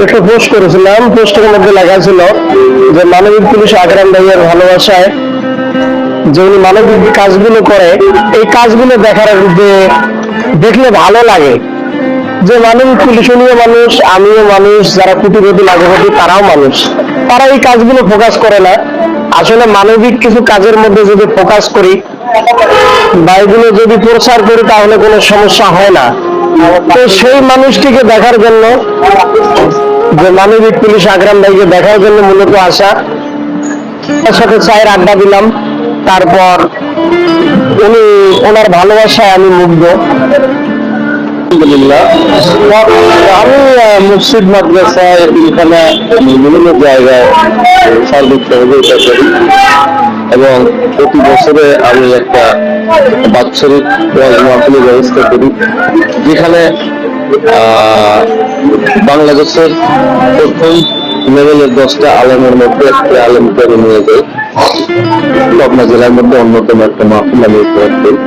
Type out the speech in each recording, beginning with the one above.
একটা পোস্ট করেছিলাম, পোস্টের মধ্যে লেখা ছিল যে মানবিক পুলিশ আকরাম ভাইয়ের ভালোবাসায় যে উনি মানবিক কাজগুলো করে, এই কাজগুলো দেখার যে দেখলে ভালো লাগে যে মানবিক পুলিশ, উনিও মানুষ, আমিও মানুষ, যারা কোটিপতি লাখপতি তারাও মানুষ, তারা এই কাজগুলো ফোকাস করে না। আসলে মানবিক কিছু কাজের মধ্যে যদি ফোকাস করি বা এগুলো যদি প্রচার করি তাহলে কোনো সমস্যা হয় না। তো সেই মানুষটিকে দেখার জন্য, যে মানবিক পুলিশ আকরাম ভাইকে দেখার জন্য মূলত আসা। তার সাথে চায়ের আড্ডা দিলাম, তারপর ওনার ভালোবাসায় আমি মুগ্ধ। আলহামদুলিল্লাহ, আমি মসজিদ মাদ্রাসায় এখানে বিভিন্ন জায়গায় সার্বিক সহযোগিতা করি এবং প্রতি বছরে আমি একটা বাৎসরিক মাহফিলের ব্যবস্থা করি, যেখানে বাংলাদেশের প্রথম লেভেলের 10টা আলেমের মধ্যে একটা আলেমকে নিয়ে যাই। পাবনা জেলার মধ্যে অন্যতম একটা মাহফিল আমি উপহার করি।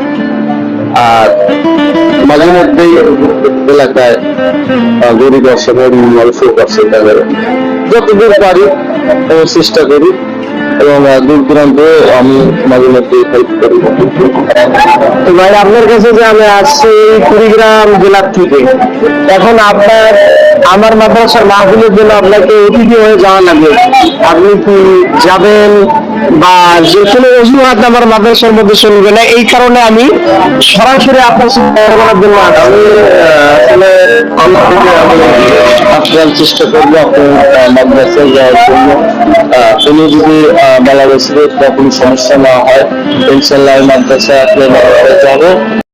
আর মাঝে মধ্যেই এলাকায় গরিব অসহায় মানুষের পাশে যতদূর পারি চেষ্টা করি এবং দূর দূরান্তে আমি মাঝে মধ্যে হেল্প করি। তো ভাই, আপনার কাছে যে আমি আসছি কুড়িগ্রাম জেলার থেকে, এখন আপনার আমার মাদ্রাসার মাহফিলের জন্য আপনাকে অতিথি হয়ে যাওয়া লাগে, আপনি কি যাবেন বা যে কোনো অজুহাত আমার মাদ্রাসার মধ্যে চলবে না, এই কারণে আমি সরাসরি আপনার সাথে করার জন্য আমি আপনার চেষ্টা করবো আপনার মাদ্রাসায় যাওয়ার জন্য। কোনো যদি বাংলাদেশের কোনো সমস্যা না হয়, ইনশাল্লাহ মাদ্রাসায় আপনার যাবো।